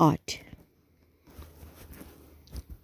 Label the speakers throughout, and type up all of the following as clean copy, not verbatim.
Speaker 1: 8।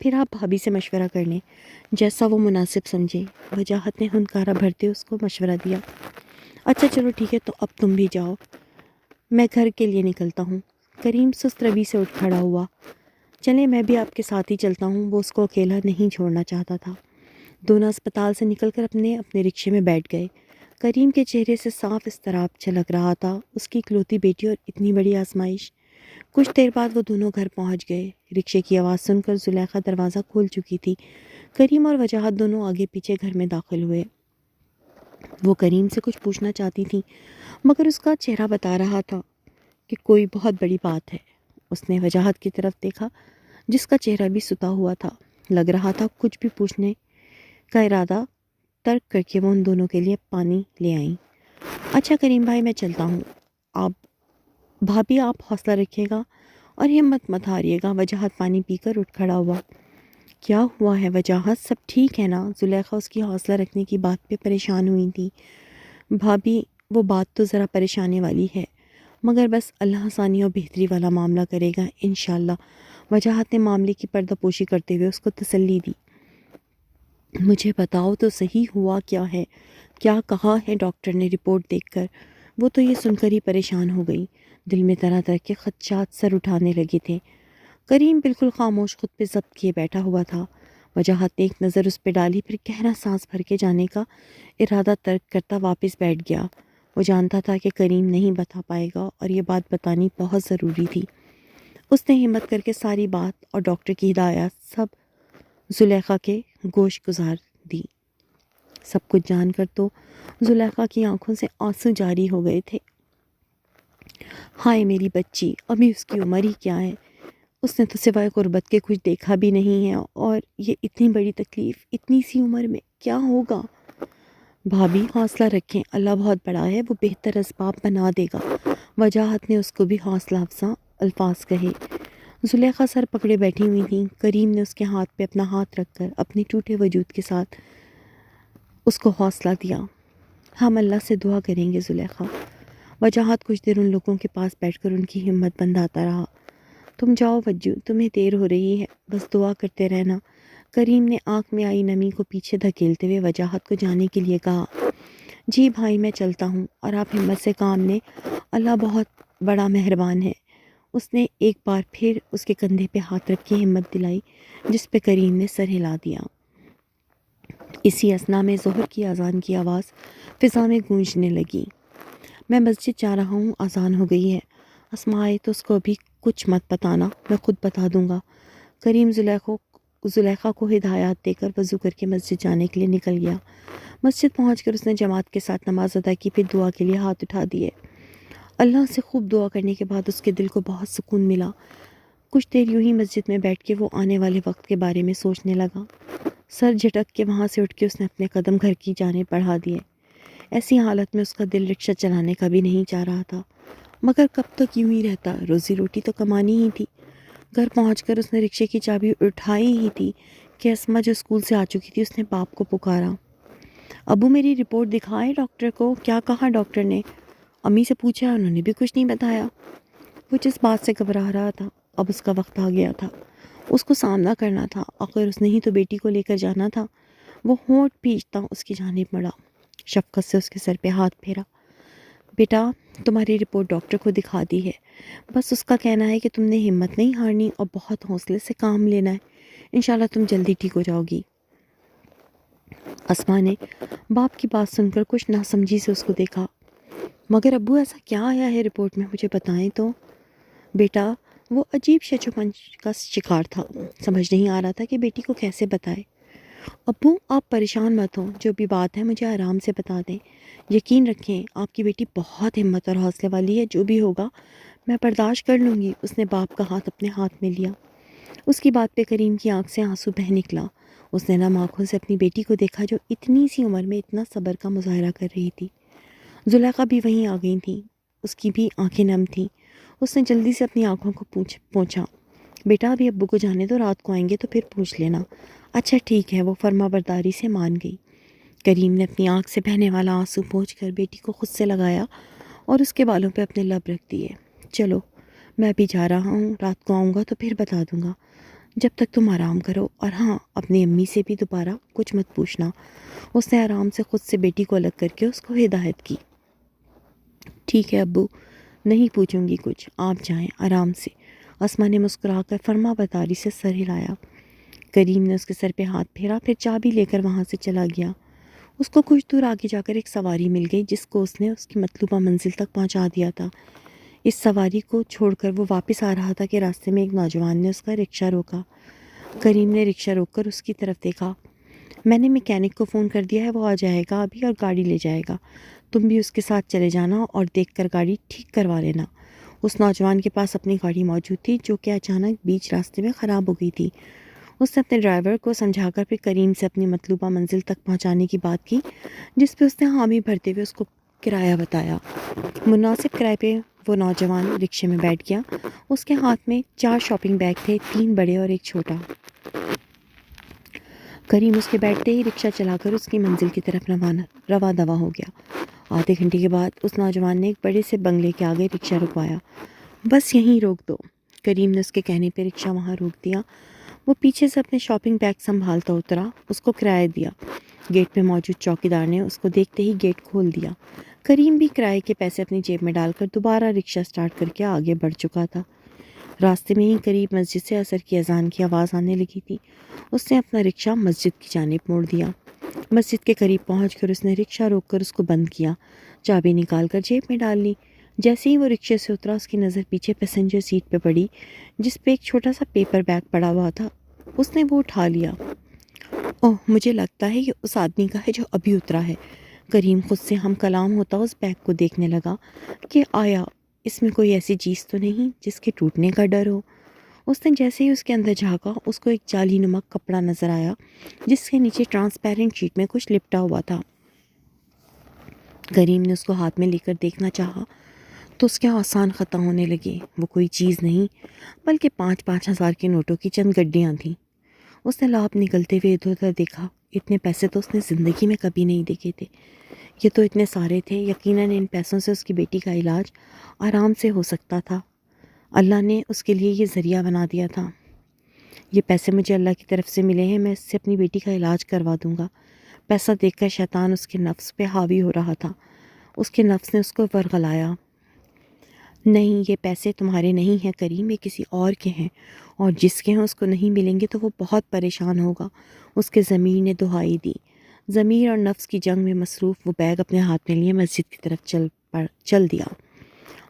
Speaker 1: پھر آپ بھابھی سے مشورہ کر لیں، جیسا وہ مناسب سمجھے۔ وجاہت نے ہنکارا بھرتے اس کو مشورہ دیا۔ اچھا چلو ٹھیک ہے، تو اب تم بھی جاؤ، میں گھر کے لیے نکلتا ہوں۔ کریم سست روی سے اٹھ کھڑا ہوا۔ چلیں میں بھی آپ کے ساتھ ہی چلتا ہوں، وہ اس کو اکیلا نہیں چھوڑنا چاہتا تھا۔ دونوں اسپتال سے نکل کر اپنے اپنے رکشے میں بیٹھ گئے۔ کریم کے چہرے سے صاف اضطراب چھلک رہا تھا، اس کی اکلوتی بیٹی اور اتنی بڑی آزمائش۔ کچھ دیر بعد وہ دونوں گھر پہنچ گئے۔ رکشے کی آواز سن کر زلیخا دروازہ کھول چکی تھی۔ کریم اور وجاہت دونوں آگے پیچھے گھر میں داخل ہوئے۔ وہ کریم سے کچھ پوچھنا چاہتی تھی، مگر اس کا چہرہ بتا رہا تھا کہ کوئی بہت بڑی بات ہے۔ اس نے وجاہت کی طرف دیکھا، جس کا چہرہ بھی ستا ہوا تھا۔ لگ رہا تھا کچھ بھی پوچھنے کا ارادہ ترک کر کے وہ ان دونوں کے لیے پانی لے آئیں۔ اچھا کریم بھائی میں چلتا ہوں، آپ بھابھی آپ حوصلہ رکھیے گا اور ہمت مت ہاریے گا۔ وجاہت پانی پی کر اٹھ کھڑا ہوا۔ کیا ہوا ہے وجاہت، سب ٹھیک ہے نا؟ زلیخا اس کی حوصلہ رکھنے کی بات پہ پریشان ہوئی تھی۔ بھابھی وہ بات تو ذرا پریشانی والی ہے، مگر بس اللہ آسانی اور بہتری والا معاملہ کرے گا انشاءاللہ۔ وجاہت نے معاملے کی پردہ پوشی کرتے ہوئے اس کو تسلی دی۔ مجھے بتاؤ تو صحیح ہوا کیا ہے، کیا کہا ہے ڈاکٹر نے رپورٹ دیکھ کر؟ وہ تو یہ سن کر ہی پریشان ہو گئی، دل میں طرح طرح کے خدشات سر اٹھانے لگے تھے۔ کریم بالکل خاموش خود پہ ضبط کیے بیٹھا ہوا تھا۔ وجاہت نے ایک نظر اس پہ ڈالی، پھر گہرا سانس بھر کے جانے کا ارادہ ترک کرتا واپس بیٹھ گیا۔ وہ جانتا تھا کہ کریم نہیں بتا پائے گا اور یہ بات بتانی بہت ضروری تھی۔ اس نے ہمت کر کے ساری بات اور ڈاکٹر کی ہدایات سب زلیخا کے گوش گزار دی۔ سب کچھ جان کر تو زلیخا کی آنکھوں سے آنسو جاری ہو گئے تھے۔ ہائے میری بچی، ابھی اس کی عمر ہی کیا ہے، اس نے تو سوائے غربت کے کچھ دیکھا بھی نہیں ہے، اور یہ اتنی بڑی تکلیف اتنی سی عمر میں کیا ہوگا؟ بھابھی حوصلہ رکھیں، اللہ بہت بڑا ہے، وہ بہتر اسباب بنا دے گا۔ وجاہت نے اس کو بھی حوصلہ افزا الفاظ کہے۔ زلیخا سر پکڑے بیٹھی ہوئی تھی۔ کریم نے اس کے ہاتھ پہ اپنا ہاتھ رکھ کر اپنے ٹوٹے وجود کے ساتھ اس کو حوصلہ دیا۔ ہم اللہ سے دعا کریں گے زلیخا۔ وجاہت کچھ دیر ان لوگوں کے پاس بیٹھ کر ان کی ہمت بندھاتا رہا۔ تم جاؤ وجو، تمہیں دیر ہو رہی ہے، بس دعا کرتے رہنا۔ کریم نے آنکھ میں آئی نمی کو پیچھے دھکیلتے ہوئے وجاہت کو جانے کے لیے کہا۔ جی بھائی میں چلتا ہوں، اور آپ ہمت سے کام لیں، اللہ بہت بڑا مہربان ہے۔ اس نے ایک بار پھر اس کے کندھے پہ ہاتھ رکھ کے ہمت دلائی، جس پہ کریم نے سر ہلا دیا۔ اسی اثنا میں ظہر کی اذان کی آواز فضا میں گونجنے لگی۔ میں مسجد جا رہا ہوں، اذان ہو گئی ہے، اسماء آئے تو اس کو ابھی کچھ مت بتانا، میں خود بتا دوں گا۔ کریم زلیخا کو ہدایات دے کر وضو کر کے مسجد جانے کے لیے نکل گیا۔ مسجد پہنچ کر اس نے جماعت کے ساتھ نماز ادا کی، پھر دعا کے لیے ہاتھ اٹھا دیے۔ اللہ سے خوب دعا کرنے کے بعد اس کے دل کو بہت سکون ملا۔ کچھ دیر یوں ہی مسجد میں بیٹھ کے وہ آنے والے وقت کے بارے میں سوچنے لگا۔ سر جھٹک کے وہاں سے اٹھ کے اس نے اپنے قدم گھر کی جانب بڑھا دیے۔ ایسی حالت میں اس کا دل رکشہ چلانے کا بھی نہیں چاہ رہا تھا، مگر کب تک یوں ہی رہتا، روزی روٹی تو کمانی ہی تھی۔ گھر پہنچ کر اس نے رکشے کی چابی اٹھائی ہی تھی کہ اسما جو اسکول سے آ چکی تھی، اس نے باپ کو پکارا۔ ابو میری رپورٹ دکھائے ڈاکٹر کو، کیا کہا ڈاکٹر نے؟ امی سے پوچھا، انہوں نے بھی کچھ نہیں بتایا۔ وہ جس بات سے گھبرا رہا تھا، اب اس کا وقت آ گیا تھا، اس کو سامنا کرنا تھا، آخر اس نے ہی تو بیٹی کو لے کر جانا تھا۔ وہ ہونٹ بھیجتا اس کی جانب بڑھا، شفقت سے اس کے سر پہ ہاتھ پھیرا۔ بیٹا تمہاری رپورٹ ڈاکٹر کو دکھا دی ہے، بس اس کا کہنا ہے کہ تم نے ہمت نہیں ہارنی اور بہت حوصلے سے کام لینا ہے، انشاءاللہ تم جلدی ٹھیک ہو جاؤ گی۔ اسما نے باپ کی بات سن کر کچھ ناسمجھی سے اس کو دیکھا۔ مگر ابو ایسا کیا آیا ہے رپورٹ میں، مجھے بتائیں تو۔ بیٹا وہ عجیب شچ و پنج کا شکار تھا، سمجھ نہیں آ رہا تھا کہ بیٹی کو کیسے بتائے۔ ابو آپ پریشان مت ہوں، جو بھی بات ہے مجھے آرام سے بتا دیں، یقین رکھیں آپ کی بیٹی بہت ہمت اور حوصلے والی ہے، جو بھی ہوگا میں برداشت کر لوں گی۔ اس نے باپ کا ہاتھ اپنے ہاتھ میں لیا۔ اس کی بات پہ کریم کی آنکھ سے آنسو بہہ نکلا۔ اس نے نم آنکھوں سے اپنی بیٹی کو دیکھا جو اتنی سی عمر میں اتنا صبر کا مظاہرہ کر رہی تھی۔ زلیخا بھی وہیں آ گئی تھی، اس کی بھی آنکھیں نم تھیں۔ اس نے جلدی سے اپنی آنکھوں کو پوچھا، بیٹا ابھی ابو کو جانے دو، رات کو آئیں گے تو پھر پوچھ لینا۔ اچھا ٹھیک ہے، وہ فرما برداری سے مان گئی۔ کریم نے اپنی آنکھ سے بہنے والا آنسو پونچھ کر بیٹی کو خود سے لگایا اور اس کے بالوں پہ اپنے لب رکھ دیے۔ چلو میں بھی جا رہا ہوں، رات کو آؤں گا تو پھر بتا دوں گا۔ جب تک تم آرام کرو، اور ہاں اپنی امی سے بھی دوبارہ کچھ مت پوچھنا۔ اس نے آرام سے خود سے بیٹی کو الگ کر کے اس کو ہدایت کی۔ ٹھیک ہے ابو، نہیں پوچھوں گی کچھ، آپ جائیں آرام سے۔ اسما نے مسکرا کر فرما برداری سے سر ہلایا۔ کریم نے اس کے سر پہ ہاتھ پھیرا، پھر چابی لے کر وہاں سے چلا گیا۔ اس کو کچھ دور آگے جا کر ایک سواری مل گئی جس کو اس نے اس کی مطلوبہ منزل تک پہنچا دیا تھا۔ اس سواری کو چھوڑ کر وہ واپس آ رہا تھا کہ راستے میں ایک نوجوان نے اس کا رکشہ روکا۔ کریم نے رکشہ روک کر اس کی طرف دیکھا۔ میں نے میکینک کو فون کر دیا ہے، وہ آ جائے گا ابھی اور گاڑی لے جائے گا۔ تم بھی اس کے ساتھ چلے جانا اور دیکھ کر گاڑی ٹھیک کروا لینا۔ اس نوجوان کے پاس اپنی گاڑی موجود تھی جو کہ اچانک بیچ راستے میں خراب ہو گئی تھی۔ اس نے اپنے ڈرائیور کو سمجھا کر پھر کریم سے اپنی مطلوبہ منزل تک پہنچانے کی بات کی، جس پہ اس نے حامی بھرتے ہوئے اس کو کرایہ بتایا۔ مناسب کرائے پہ وہ نوجوان رکشے میں بیٹھ گیا۔ اس کے ہاتھ میں 4 شاپنگ بیگ تھے، 3 بڑے اور ایک چھوٹا۔ کریم اس کے بیٹھتے ہی رکشہ چلا کر اس کی منزل کی طرف رواں دواں ہو گیا۔ آدھے گھنٹے کے بعد اس نوجوان نے ایک بڑے سے بنگلے کے آگے رکشہ رکوایا۔ بس یہیں روک دو۔ کریم نے اس کے کہنے پہ رکشہ وہاں روک دیا۔ وہ پیچھے سے اپنے شاپنگ بیگ سنبھالتا اترا، اس کو کرایہ دیا۔ گیٹ پہ موجود چوکیدار نے اس کو دیکھتے ہی گیٹ کھول دیا۔ کریم بھی کرائے کے پیسے اپنی جیب میں ڈال کر دوبارہ رکشہ سٹارٹ کر کے آگے بڑھ چکا تھا۔ راستے میں ہی قریب مسجد سے عصر کی اذان کی آواز آنے لگی تھی۔ اس نے اپنا رکشہ مسجد کی جانب موڑ دیا۔ مسجد کے قریب پہنچ کر اس نے رکشہ روک کر اس کو بند کیا، چابی نکال کر جیب میں ڈال لی۔ جیسے ہی وہ رکشے سے اترا، اس کی نظر پیچھے پیسنجر سیٹ پہ پڑی جس پہ ایک چھوٹا سا پیپر بیگ پڑا ہوا تھا۔ اس نے وہ اٹھا لیا۔ اوہ، مجھے لگتا ہے یہ اس آدمی کا ہے جو ابھی اترا ہے۔ کریم خود سے ہم کلام ہوتا اس بیگ کو دیکھنے لگا کہ آیا اس میں کوئی ایسی چیز تو نہیں جس کے ٹوٹنے کا ڈر ہو۔ اس نے جیسے ہی اس کے اندر جھانکا، اس کو ایک جالی نمک کپڑا نظر آیا جس کے نیچے ٹرانسپیرنٹ شیٹ میں کچھ لپٹا ہوا تھا۔ کریم نے اس کو ہاتھ میں لے کر دیکھنا چاہا تو اس کے آسان خطا ہونے لگے۔ وہ کوئی چیز نہیں بلکہ 5-5 ہزار کے نوٹوں کی چند گڈیاں تھیں۔ اس نے لعاب نکلتے ہوئے ادھر ادھر دیکھا۔ اتنے پیسے تو اس نے زندگی میں کبھی نہیں دیکھے تھے۔ یہ تو اتنے سارے تھے، یقیناً ان پیسوں سے اس کی بیٹی کا علاج آرام سے ہو سکتا تھا۔ اللہ نے اس کے لیے یہ ذریعہ بنا دیا تھا۔ یہ پیسے مجھے اللہ کی طرف سے ملے ہیں، میں اس سے اپنی بیٹی کا علاج کروا دوں گا۔ پیسہ دیکھ کر شیطان اس کے نفس پہ حاوی ہو رہا تھا۔ اس کے نفس نے اس کو ورغلایا۔ نہیں، یہ پیسے تمہارے نہیں ہیں کریم، یہ کسی اور کے ہیں، اور جس کے ہیں اس کو نہیں ملیں گے تو وہ بہت پریشان ہوگا۔ اس کے ضمیر نے دہائی دی۔ ضمیر اور نفس کی جنگ میں مصروف وہ بیگ اپنے ہاتھ میں لیے مسجد کی طرف چل دیا۔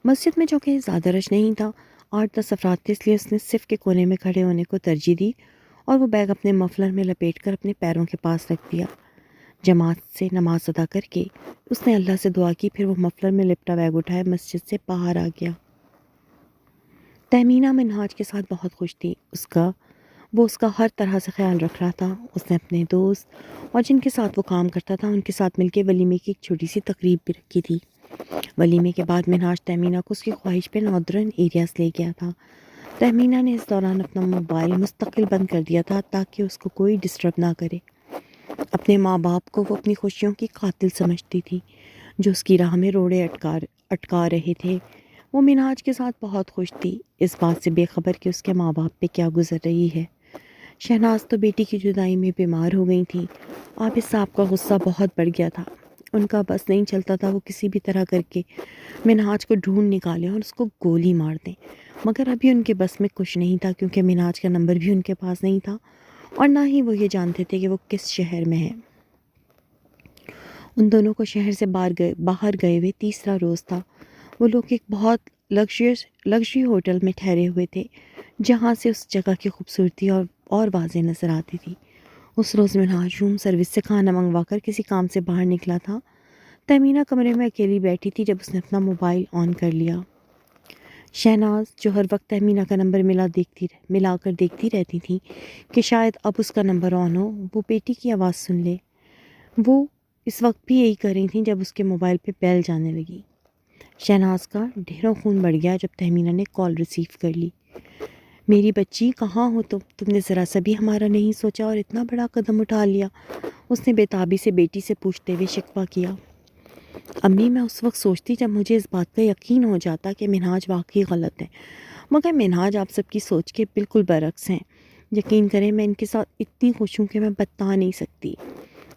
Speaker 1: مسجد میں جو کہ زیادہ رش نہیں تھا، 8-10 افراد تھے، اس لیے اس نے صف کے کونے میں کھڑے ہونے کو ترجیح دی اور وہ بیگ اپنے مفلر میں لپیٹ کر اپنے پیروں کے پاس رکھ دیا۔ جماعت سے نماز ادا کر کے اس نے اللہ سے دعا کی، پھر وہ مفلر میں لپٹا بیگ اٹھائے مسجد سے باہر آ گیا۔ تہمینہ منہاج کے ساتھ بہت خوش تھی۔ وہ اس کا ہر طرح سے خیال رکھ رہا تھا۔ اس نے اپنے دوست اور جن کے ساتھ وہ کام کرتا تھا ان کے ساتھ مل کے ولیمے کی ایک چھوٹی سی تقریب بھی رکھی تھی۔ ولیمے کے بعد منہاج تہمینہ کو اس کی خواہش پہ ناردرن ایریاز لے گیا تھا۔ تہمینہ نے اس دوران اپنا موبائل مستقل بند کر دیا تھا تاکہ اس کو کوئی ڈسٹرب نہ کرے۔ اپنے ماں باپ کو وہ اپنی خوشیوں کی قاتل سمجھتی تھی جو اس کی راہ میں روڑے اٹکا رہے تھے۔ وہ منہاج کے ساتھ بہت خوش تھی، اس بات سے بے خبر کہ اس کے ماں باپ پہ کیا گزر رہی ہے۔ شہناز تو بیٹی کی جدائی میں بیمار ہو گئی تھیں۔ عابد صاحب کا غصہ بہت بڑھ گیا تھا۔ ان کا بس نہیں چلتا تھا، وہ کسی بھی طرح کر کے منہاج کو ڈھونڈ نکالیں اور اس کو گولی مار دیں، مگر ابھی ان کے بس میں کچھ نہیں تھا کیونکہ منہاج کا نمبر بھی ان کے پاس نہیں تھا اور نہ ہی وہ یہ جانتے تھے کہ وہ کس شہر میں ہے۔ ان دونوں کو شہر سے باہر گئے ہوئے تیسرا روز تھا۔ وہ لوگ ایک بہت لگژری ہوٹل میں ٹھہرے ہوئے تھے جہاں سے اس جگہ کی خوبصورتی اور واضح نظر آتی تھی۔ اس روز منہاج روم سروس سے کھانا منگوا کر کسی کام سے باہر نکلا تھا۔ تہمینہ کمرے میں اکیلی بیٹھی تھی جب اس نے اپنا موبائل آن کر لیا۔ شہناز جو ہر وقت تہمینہ کا نمبر ملا کر دیکھتی رہتی تھی کہ شاید اب اس کا نمبر آن ہو، وہ بیٹی کی آواز سن لے۔ وہ اس وقت بھی یہی کر رہی تھیں جب اس کے موبائل پہ بیل جانے لگی۔ شہناز کا ڈھیروں خون بڑھ گیا جب تہمینہ نے کال ریسیو کر لی۔ میری بچی، کہاں ہو تم نے ذرا سا بھی ہمارا نہیں سوچا اور اتنا بڑا قدم اٹھا لیا، اس نے بےتابی سے بیٹی سے پوچھتے ہوئے شکوہ کیا۔ امی، میں اس وقت سوچتی جب مجھے اس بات کا یقین ہو جاتا کہ منہاج واقعی غلط ہے، مگر منہاج آپ سب کی سوچ کے بالکل برعکس ہیں۔ یقین کریں میں ان کے ساتھ اتنی خوش ہوں کہ میں بتا نہیں سکتی۔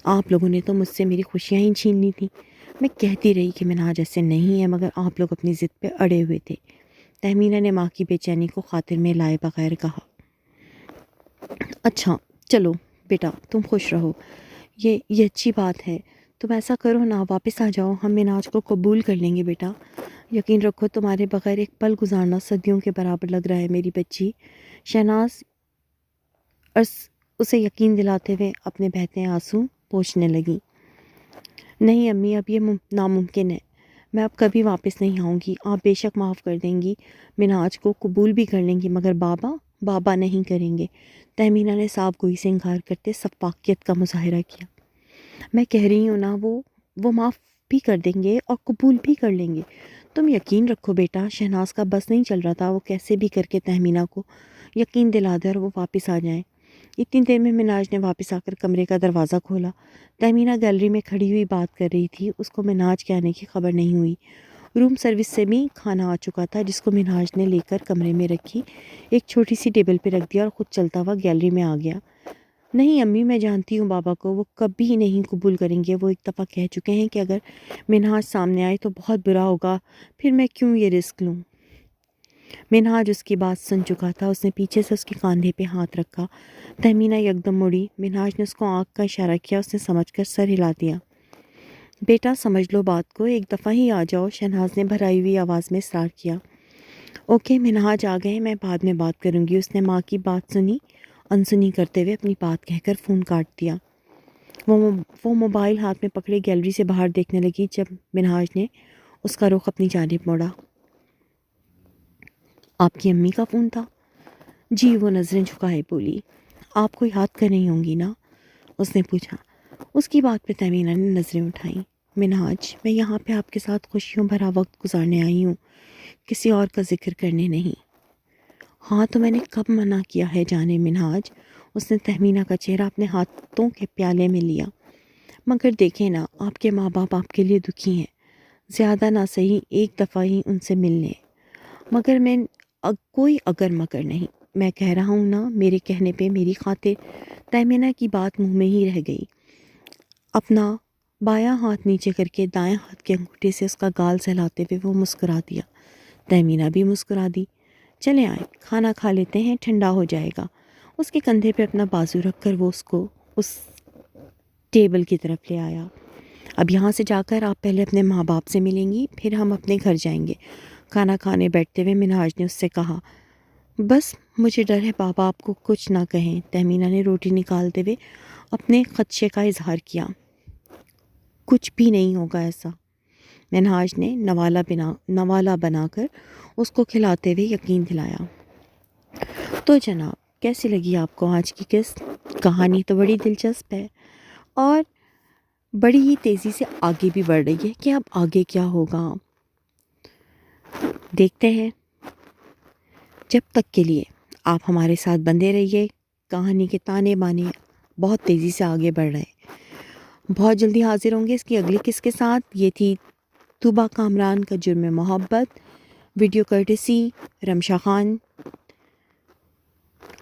Speaker 1: آپ لوگوں نے تو مجھ سے میری خوشیاں ہی چھین لی تھیں۔ میں کہتی رہی کہ منہاج ایسے نہیں ہے، مگر آپ لوگ اپنی ضد پہ اڑے ہوئے تھے۔ تہمینہ نے ماں کی بے چینی کو خاطر میں لائے بغیر کہا۔ اچھا چلو بیٹا تم خوش رہو، یہ اچھی بات ہے۔ تم ایسا کرو نا، واپس آ جاؤ، ہم منہاج کو قبول کر لیں گے بیٹا۔ یقین رکھو تمہارے بغیر ایک پل گزارنا صدیوں کے برابر لگ رہا ہے میری بچی۔ شہناز اسے یقین دلاتے ہوئے اپنے بہتے آنسو پوچھنے لگی۔ نہیں امی، اب یہ ناممکن ہے، میں اب کبھی واپس نہیں آؤں گی۔ آپ بے شک معاف کر دیں گی، منہاج کو قبول بھی کر لیں گی، مگر بابا نہیں کریں گے۔ تہمینہ نے صاف گوئی سے انکار کرتے سفاکیت کا مظاہرہ کیا۔ میں کہہ رہی ہوں نا، وہ معاف بھی کر دیں گے اور قبول بھی کر لیں گے۔ تم یقین رکھو بیٹا۔ شہناز کا بس نہیں چل رہا تھا، وہ کیسے بھی کر کے تہمینہ کو یقین دلا دے اور وہ واپس آ جائیں۔ اتنی دیر میں منہاج نے واپس آ کر کمرے کا دروازہ کھولا۔ تہمینہ گیلری میں کھڑی ہوئی بات کر رہی تھی، اس کو منہاج کے آنے کی خبر نہیں ہوئی۔ روم سروس سے بھی کھانا آ چکا تھا، جس کو منہاج نے لے کر کمرے میں رکھی، ایک چھوٹی سی ٹیبل پہ رکھ دیا اور خود چلتا ہوا گیلری میں آ گیا۔ نہیں امی، میں جانتی ہوں بابا کو، وہ کبھی نہیں قبول کریں گے۔ وہ ایک دفعہ کہہ چکے ہیں کہ اگر منہاج سامنے آئے تو بہت برا ہوگا، پھر میں کیوں یہ رسک لوں۔ منہاج اس کی بات سن چکا تھا، اس نے پیچھے سے اس کے کاندھے پہ ہاتھ رکھا۔ تہمینہ یکدم مڑی، منہاج نے اس کو آنکھ کا اشارہ کیا، اس نے سمجھ کر سر ہلا دیا۔ بیٹا سمجھ لو بات کو، ایک دفعہ ہی آ جاؤ، شہناز نے بھرائی ہوئی آواز میں اصرار کیا۔ اوکے منہاج آ گئے، میں بعد میں بات کروں گی۔ اس نے ماں کی بات سنی انسنی کرتے ہوئے اپنی بات کہہ کر فون کاٹ دیا۔ وہ موبائل ہاتھ میں پکڑے گیلری سے باہر دیکھنے لگی جب منہاج نے اس کا رخ اپنی جانب موڑا۔ آپ کی امی کا فون تھا؟ جی، وہ نظریں جھکائے بولی۔ آپ کوئی یاد کر رہی ہوں گی نا؟ اس نے پوچھا۔ اس کی بات پہ تہمینہ نے نظریں اٹھائیں۔ منہاج، میں یہاں پہ آپ کے ساتھ خوشیوں بھرا وقت گزارنے آئی ہوں، کسی اور کا ذکر کرنے نہیں۔ ہاں تو میں نے کب منع کیا ہے جانے منہاج؟ اس نے تہمینہ کا چہرہ اپنے ہاتھوں کے پیالے میں لیا۔ مگر دیکھیں نا، آپ کے ماں باپ آپ کے لیے دکھی ہیں، زیادہ نہ صحیح ایک دفعہ ہی ان سے مل لیں۔ مگر میں کوئی اگر مگر نہیں، میں کہہ رہا ہوں نا، میرے کہنے پہ میری خاطر۔ تہمینہ کی بات منہ میں ہی رہ گئی۔ اپنا بایاں ہاتھ نیچے کر کے دائیں ہاتھ کے انگوٹھے سے اس کا گال سہلاتے ہوئے وہ مسکرا دیا۔ تہمینہ بھی مسکرا دی۔ چلے آئیں، کھانا کھا لیتے ہیں، ٹھنڈا ہو جائے گا۔ اس کے کندھے پہ اپنا بازو رکھ کر وہ اس کو اس ٹیبل کی طرف لے آیا۔ اب یہاں سے جا کر آپ پہلے اپنے ماں باپ سے ملیں گی، پھر ہم اپنے گھر جائیں گے۔ کھانا کھانے بیٹھتے ہوئے منہاج نے اس سے کہا۔ بس مجھے ڈر ہے بابا آپ کو کچھ نہ کہیں۔ تہمینہ نے روٹی نکالتے ہوئے اپنے خدشے کا اظہار کیا۔ کچھ بھی نہیں ہوگا ایسا، منہاج نے نوالا بنا کر اس کو کھلاتے ہوئے یقین دلایا۔ تو جناب، کیسی لگی آپ کو آج کی قسط؟ کہانی تو بڑی دلچسپ ہے اور بڑی ہی تیزی سے آگے بھی بڑھ رہی ہے کہ اب آگے کیا ہوگا دیکھتے ہیں۔ جب تک کے لیے آپ ہمارے ساتھ بندے رہیے، کہانی کے تانے بانے بہت تیزی سے آگے بڑھ رہے ہیں۔ بہت جلدی حاضر ہوں گے اس کی اگلی قسط کے ساتھ۔ یہ تھی طوبیٰ کامران کا جرم محبت، ویڈیو کرٹسی رمشا خان۔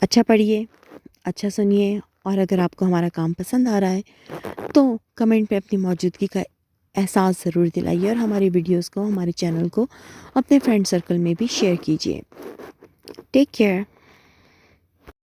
Speaker 1: اچھا پڑھیے، اچھا سنیے، اور اگر آپ کو ہمارا کام پسند آ رہا ہے تو کمنٹ پہ اپنی موجودگی کا احساس ضرور دلائیے اور ہماری ویڈیوز کو، ہمارے چینل کو اپنے فرینڈ سرکل میں بھی شیئر کیجیے۔ Take care.